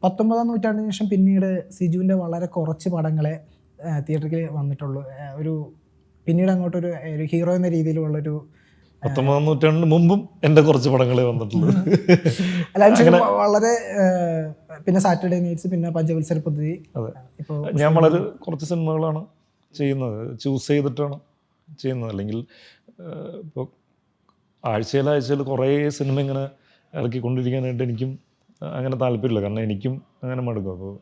19-ാം നൂറ്റാണ്ടിന് ശേഷം പിന്നീട് സിജുവിൻ്റെ വളരെ കുറച്ച് പടങ്ങളെ തിയേറ്ററിൽ വന്നിട്ടുള്ളൂ. ഒരു പിന്നീട് അങ്ങോട്ടൊരു ഒരു ഹീറോ എന്ന രീതിയിലുള്ളൊരു 19-ാം നൂറ്റാണ്ടിന് മുമ്പും എൻ്റെ കുറച്ച് പടങ്ങളെ വന്നിട്ടുള്ളൂ. അല്ല വളരെ പിന്നെ സാറ്റർഡേ നൈറ്റ്സ്, പിന്നെ പഞ്ചവത്സര പദ്ധതി. അതെ, ഞാൻ വളരെ കുറച്ച് സിനിമകളാണ് ചെയ്യുന്നത്, ചൂസ് ചെയ്തിട്ടാണ് ചെയ്യുന്നത്. അല്ലെങ്കിൽ ഇപ്പോൾ ആഴ്ചയിൽ കുറേ സിനിമ ഇങ്ങനെ ഇറക്കിക്കൊണ്ടിരിക്കാനായിട്ട് എനിക്കും അങ്ങനെ താല്പര്യമില്ല. കാരണം എനിക്കും അങ്ങനെ മടുക്കും. അപ്പോൾ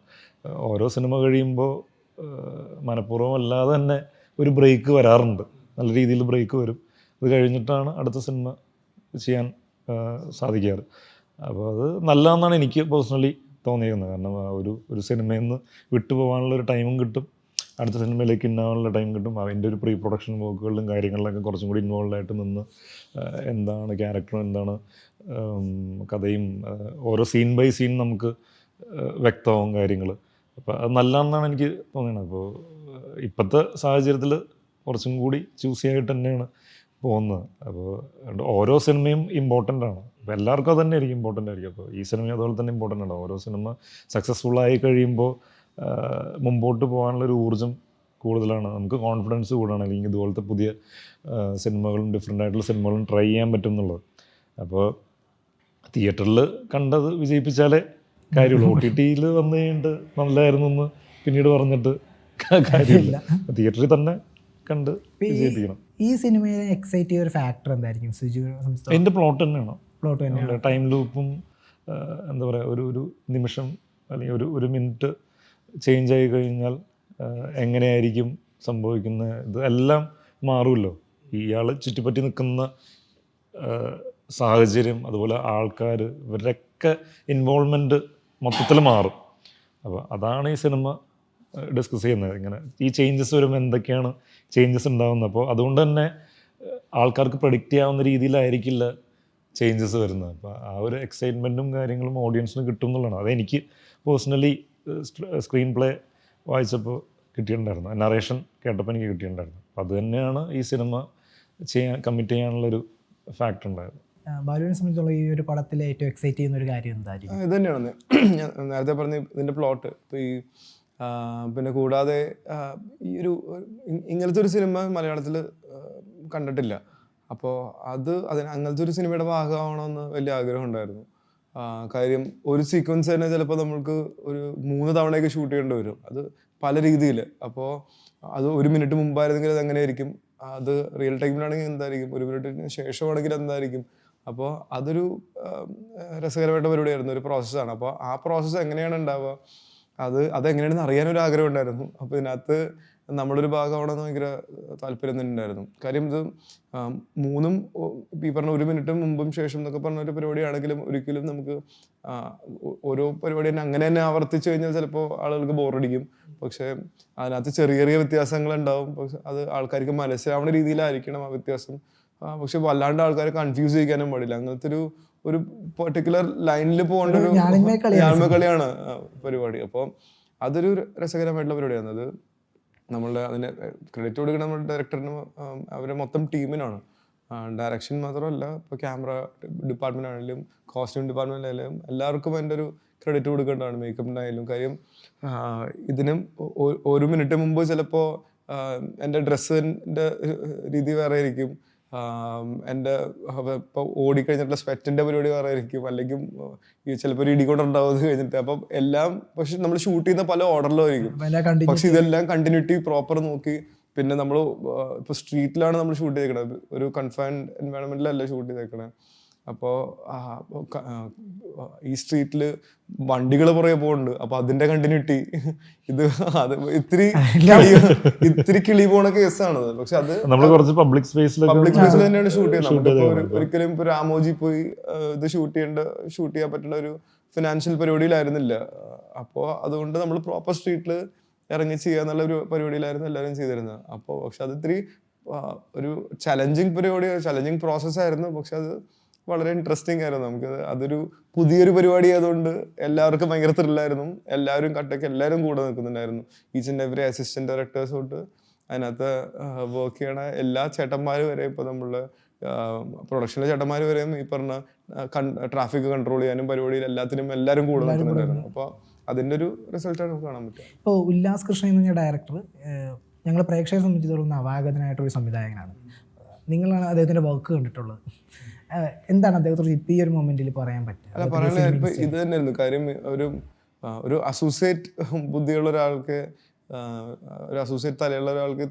ഓരോ സിനിമ കഴിയുമ്പോൾ മനഃപൂർവ്വം അല്ലാതെ തന്നെ ഒരു ബ്രേക്ക് വരാറുണ്ട്, നല്ല രീതിയിൽ ബ്രേക്ക് വരും. അത് കഴിഞ്ഞിട്ടാണ് അടുത്ത സിനിമ ചെയ്യാൻ സാധിക്കാറ്. അപ്പോൾ അത് നല്ലതെന്നാണ് എനിക്ക് പേഴ്സണലി തോന്നിയിരുന്നത്. കാരണം ഒരു സിനിമയിൽ നിന്ന് വിട്ടുപോകാനുള്ളൊരു ടൈമും കിട്ടും, അടുത്ത സിനിമയിലേക്ക് ഇന്നാവാനുള്ള ടൈം കിട്ടും. അതിൻ്റെ ഒരു പ്രീ പ്രൊഡക്ഷൻ വർക്കുകളിലും കാര്യങ്ങളിലൊക്കെ കുറച്ചും കൂടി ഇൻവോൾവ് ആയിട്ട് നിന്ന് എന്താണ് ക്യാരക്ടറും എന്താണ് കഥയും ഓരോ സീൻ ബൈ സീൻ നമുക്ക് വ്യക്തമാവും കാര്യങ്ങൾ. അപ്പോൾ അത് നല്ലതെന്നാണ് എനിക്ക് തോന്നിയത്. അപ്പോൾ ഇപ്പോഴത്തെ സാഹചര്യത്തിൽ കുറച്ചും കൂടി ചൂസി ആയിട്ട് തന്നെയാണ് പോകുന്നത്. അപ്പോൾ ഓരോ സിനിമയും ഇമ്പോർട്ടൻ്റ് ആണ്. അപ്പോൾ എല്ലാവർക്കും അത് തന്നെ ആയിരിക്കും ഇമ്പോർട്ടൻ്റ് ആയിരിക്കും. അപ്പോൾ ഈ സിനിമ അതുപോലെ തന്നെ ഇമ്പോർട്ടൻ്റ് ആണ്. ഓരോ സിനിമ സക്സസ്ഫുള്ളായി കഴിയുമ്പോൾ മുമ്പോട്ട് പോകാനുള്ളൊരു ഊർജ്ജം കൂടുതലാണ്, നമുക്ക് കോൺഫിഡൻസ് കൂടാണ്. അല്ലെങ്കിൽ ഇതുപോലത്തെ പുതിയ സിനിമകളും ഡിഫറെൻ്റ് ആയിട്ടുള്ള സിനിമകളും ട്രൈ ചെയ്യാൻ പറ്റും എന്നുള്ളത്. അപ്പോൾ തിയേറ്ററിൽ കണ്ടത് വിജയിപ്പിച്ചാലേ കാര്യമുള്ളൂ. OTT-യിൽ വന്നു കഴിഞ്ഞിട്ട് നല്ലതായിരുന്നു എന്ന് പിന്നീട് പറഞ്ഞിട്ട് കാര്യമില്ല. തിയേറ്ററിൽ തന്നെ കണ്ട് വിജയിപ്പിക്കണം. ഈ സിനിമയെ എക്സൈറ്റ് ചെയ്ത ഒരു ഫാക്ടർ എന്തായിരിക്കും സിജു? അതിൻ്റെ പ്ലോട്ട് തന്നെയാണ്. പ്ലോട്ട് തന്നെയാണ്. ടൈം ലൂപ്പും എന്താ പറയുക, ഒരു നിമിഷം അല്ലെങ്കിൽ ഒരു മിനിറ്റ് ചേഞ്ച് ആയി കഴിഞ്ഞാൽ എങ്ങനെയായിരിക്കും സംഭവിക്കുന്നത്, ഇത് എല്ലാം മാറുമല്ലോ. ഇയാൾ ചുറ്റിപ്പറ്റി നിൽക്കുന്ന സാഹചര്യം, അതുപോലെ ആൾക്കാർ, ഇവരുടെയൊക്കെ ഇൻവോൾവ്മെൻറ്റ് മൊത്തത്തിൽ മാറും. അപ്പോൾ അതാണ് ഈ സിനിമ ഡിസ്കസ് ചെയ്യുന്നത്. ഇങ്ങനെ ഈ ചേഞ്ചസ് വരുമ്പോൾ എന്തൊക്കെയാണ് ചേഞ്ചസ് ഉണ്ടാകുന്നത്. അപ്പോൾ അതുകൊണ്ട് തന്നെ ആൾക്കാർക്ക് പ്രഡിക്റ്റ് ചെയ്യാവുന്ന രീതിയിലായിരിക്കില്ല ചേഞ്ചസ് വരുന്നത്. അപ്പോൾ ആ ഒരു എക്സൈറ്റ്മെൻറ്റും കാര്യങ്ങളും ഓഡിയൻസിന് കിട്ടും എന്നുള്ളതാണ്. അതെനിക്ക് പേഴ്സണലി സ്ക്രീൻ പ്ലേ വായിച്ചപ്പോൾ കിട്ടിയിട്ടുണ്ടായിരുന്നു, നറേഷൻ കേട്ടപ്പോൾ എനിക്ക് കിട്ടിയിട്ടുണ്ടായിരുന്നു. അപ്പോൾ അത് തന്നെയാണ് ഈ സിനിമ കമ്മിറ്റ് ചെയ്യാനുള്ളൊരു ഫാക്ടർ ഉണ്ടായത്. ബാലുവിനെ സംബന്ധിച്ചുള്ള ഈ ഒരു പടത്തിൽ ഏറ്റവും എക്സൈറ്റ് ചെയ്യുന്ന ഒരു കാര്യം എന്തായിരിക്കും? ഇത് തന്നെയാണ് ഞാൻ നേരത്തെ പറഞ്ഞ ഇതിൻ്റെ പ്ലോട്ട്. ഇപ്പോൾ ഈ പിന്നെ കൂടാതെ ഈ ഇങ്ങനത്തെ ഒരു സിനിമ മലയാളത്തിൽ കണ്ടിട്ടില്ല. അപ്പോൾ അങ്ങനത്തെ ഒരു സിനിമയുടെ ഭാഗമാവണമെന്ന് വലിയ ആഗ്രഹം ഉണ്ടായിരുന്നു. കാര്യം ഒരു സീക്വൻസ് തന്നെ ചിലപ്പോൾ നമ്മൾക്ക് ഒരു 3 തവണയൊക്കെ ഷൂട്ട് ചെയ്യേണ്ടി വരും, അത് പല രീതിയിൽ. അപ്പോൾ അത് 1 മിനിറ്റ് മുമ്പായിരുന്നെങ്കിൽ അത് എങ്ങനെയായിരിക്കും, അത് റിയൽ ടൈമിലാണെങ്കിൽ എന്തായിരിക്കും, 1 മിനിറ്റിന് ശേഷമാണെങ്കിൽ എന്തായിരിക്കും. അപ്പോൾ അതൊരു രസകരമായിട്ട് പരിപാടിയായിരുന്നു, ഒരു പ്രോസസ്സാണ്. അപ്പോൾ ആ പ്രോസസ്സ് എങ്ങനെയാണ് ഉണ്ടാവുക, അതെങ്ങനെയാണെന്ന് അറിയാനൊരു ആഗ്രഹം ഉണ്ടായിരുന്നു. അപ്പോൾ ഇതിനകത്ത് നമ്മളൊരു ഭാഗമാണെന്ന് ഭയങ്കര താല്പര്യം തന്നെ ഉണ്ടായിരുന്നു. കാര്യം ഇത് 3 ഈ പറഞ്ഞ 1 മിനിറ്റ് മുമ്പും ശേഷം എന്നൊക്കെ പറഞ്ഞ ഒരു പരിപാടിയാണെങ്കിലും ഒരിക്കലും നമുക്ക് ഓരോ പരിപാടി തന്നെ അങ്ങനെ തന്നെ ആവർത്തിച്ച് കഴിഞ്ഞാൽ ചിലപ്പോൾ ആളുകൾക്ക് ബോറടിക്കും. പക്ഷേ അതിനകത്ത് ചെറിയ ചെറിയ വ്യത്യാസങ്ങളുണ്ടാവും. പക്ഷെ അത് ആൾക്കാർക്ക് മനസ്സിലാവുന്ന രീതിയിലായിരിക്കണം ആ വ്യത്യാസം. പക്ഷെ വല്ലാണ്ട് ആൾക്കാരെ കൺഫ്യൂസ് ചെയ്യിക്കാനും പാടില്ല. അങ്ങനത്തെ ഒരു പെർട്ടിക്കുലർ ലൈനിൽ പോകേണ്ട ഒരു ഞാഴ്മക്കളിയാണ് പരിപാടി. അപ്പോൾ അതൊരു രസകരമായിട്ടുള്ള പരിപാടിയാണ്. അത് നമ്മളുടെ അതിന് ക്രെഡിറ്റ് കൊടുക്കണം നമ്മുടെ ഡയറക്ടറിനും അവരെ മൊത്തം ടീമിനാണ്. ഡയറക്ഷൻ മാത്രമല്ല, ഇപ്പോൾ ക്യാമറ ഡിപ്പാർട്ട്മെൻ്റ് ആണെങ്കിലും കോസ്റ്റ്യൂം ഡിപ്പാർട്ട്മെൻറ്റിലായാലും എല്ലാവർക്കും എൻ്റെ ഒരു ക്രെഡിറ്റ് കൊടുക്കേണ്ടതാണ്. മേക്കപ്പിനായാലും. കാര്യം ഇതിനും 1 മിനിറ്റ് മുമ്പ് ചിലപ്പോൾ എൻ്റെ ഡ്രസ്സിൻ്റെ രീതി വേറെ ആയിരിക്കും, എൻ്റെ ഇപ്പോൾ ഓടിക്കഴിഞ്ഞിട്ടുള്ള സ്വെറ്റിൻ്റെ പരിപാടി വേറെ ആയിരിക്കും, അല്ലെങ്കിൽ ചിലപ്പോൾ ഒരു ഇടികൊണ്ടുണ്ടാവുന്നത് കഴിഞ്ഞിട്ട്. അപ്പം എല്ലാം പക്ഷെ നമ്മൾ ഷൂട്ട് ചെയ്യുന്ന പല ഓർഡറിലും ആയിരിക്കും. പക്ഷെ ഇതെല്ലാം കണ്ടിന്യൂറ്റി പ്രോപ്പർ നോക്കി. പിന്നെ നമ്മൾ ഇപ്പോൾ സ്ട്രീറ്റിലാണ് നമ്മൾ ഷൂട്ട് ചെയ്തേക്കണത്, ഒരു കൺഫൈൻഡ് എൻവയറൺമെൻറ്റിലല്ല ഷൂട്ട് ചെയ്തേക്കണേ. അപ്പോൾ ഈ സ്ട്രീറ്റിൽ വണ്ടികൾ പുറകെ പോകുന്നുണ്ട്. അപ്പോൾ അതിൻ്റെ കണ്ടിന്യൂറ്റി അത് ഇത്തിരി കിളി പോണ കേസാണത്. പക്ഷെ അത് പബ്ലിക് സ്പേസിൽ തന്നെയാണ് ഷൂട്ട് ചെയ്യുന്നത്. നമുക്ക് ഒരിക്കലും ഇപ്പോൾ രാമോജി പോയി ഇത് ഷൂട്ട് ചെയ്യാൻ പറ്റുന്ന ഒരു ഫിനാൻഷ്യൽ പരിപാടിയിലായിരുന്നില്ല. അപ്പോൾ അതുകൊണ്ട് നമ്മൾ പ്രോപ്പർ സ്ട്രീറ്റിൽ ഇറങ്ങി ചെയ്യുക എന്നുള്ള ഒരു പരിപാടിയിലായിരുന്നു എല്ലാവരും ചെയ്തിരുന്നത്. അപ്പോൾ പക്ഷെ അത് ഇത്തിരി ഒരു ചലഞ്ചിങ് പ്രോസസ്സായിരുന്നു. പക്ഷെ അത് വളരെ ഇൻട്രസ്റ്റിംഗ് ആയിരുന്നു. അതൊരു പുതിയൊരു പരിപാടി ആയതുകൊണ്ട് എല്ലാവർക്കും ഭയങ്കര ത്രില്ലായിരുന്നു. എല്ലാവരും എല്ലാവരും കൂടെ നിൽക്കുന്നുണ്ടായിരുന്നു. Each and every assistant directors തൊട്ട് അതിനകത്ത് വർക്ക് ചെയ്യണ എല്ലാ ചേട്ടന്മാർ വരെ, ഇപ്പോൾ നമ്മളുടെ പ്രൊഡക്ഷനിലെ ചേട്ടന്മാർ വരെയും ഈ പറഞ്ഞ ട്രാഫിക് കൺട്രോൾ ചെയ്യാനും പരിപാടിയിൽ എല്ലാത്തിനും എല്ലാവരും കൂടെ നിൽക്കുന്നുണ്ടായിരുന്നു. അപ്പോൾ അതിൻ്റെ ഒരു റിസൾട്ടാണ് നമുക്ക് കാണാൻ പറ്റുക. ഇപ്പോൾ ഉല്ലാസ് കൃഷ്ണൻ എന്ന് പറഞ്ഞ ഡയറക്ടർ ഞങ്ങൾ പ്രേക്ഷകരെ സംബന്ധിച്ചിടത്തോളം നവാഗതനായിട്ടൊരു സംവിധായകനാണ്. നിങ്ങളാണ് അദ്ദേഹത്തിൻ്റെ വർക്ക് കണ്ടിട്ടുള്ളത്. എന്താണ് അദ്ദേഹത്തെക്കുറിച്ച് ഇപ്പോൾ ഈ ഒരു മൊമെന്റിൽ പറയാൻ പറ്റുക? അല്ല, പറയാനുള്ള ഇപ്പൊ ഇത് തന്നെയായിരുന്നു കാര്യം. ഒരു അസോസിയേറ്റ് ബുദ്ധിയുള്ള ഒരാൾക്ക്, ഒരു അസോസിയേറ്റ് തലയുള്ള ഒരാൾക്ക്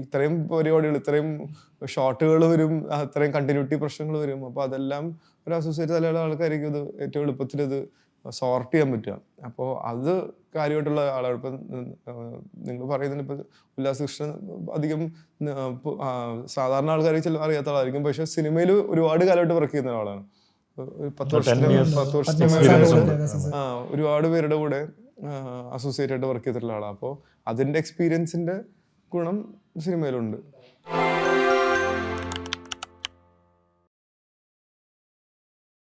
ഇത്രയും പരിപാടികൾ, ഇത്രയും ഷോട്ടുകൾ വരും, ഇത്രയും കണ്ടിന്യൂറ്റി പ്രശ്നങ്ങൾ വരും. അപ്പോൾ അതെല്ലാം ഒരു അസോസിയേറ്റ് തലയുള്ള ആൾക്കായിരിക്കും ഇത് ഏറ്റവും എളുപ്പത്തിൽ ഇത് സോർട്ട് ചെയ്യാൻ പറ്റുക. അപ്പോൾ അത് കാര്യമായിട്ടുള്ള ആളാണ്. ഇപ്പം നിങ്ങൾ പറയുന്നതിന് ഇപ്പം ഉല്ലാസ് കൃഷ്ണൻ അധികം സാധാരണ ആൾക്കാർക്ക് ചില അറിയാത്ത ആളായിരിക്കും, പക്ഷെ സിനിമയിൽ ഒരുപാട് കാലമായിട്ട് വർക്ക് ചെയ്യുന്ന ഒരാളാണ്. 10 വർഷത്തിന് ഒരുപാട് പേരുടെ കൂടെ അസോസിയേറ്റ് ആയിട്ട് വർക്ക് ചെയ്തിട്ടുള്ള ആളാണ്. അപ്പോൾ അതിൻ്റെ എക്സ്പീരിയൻസിൻ്റെ ഗുണം സിനിമയിലുണ്ട്.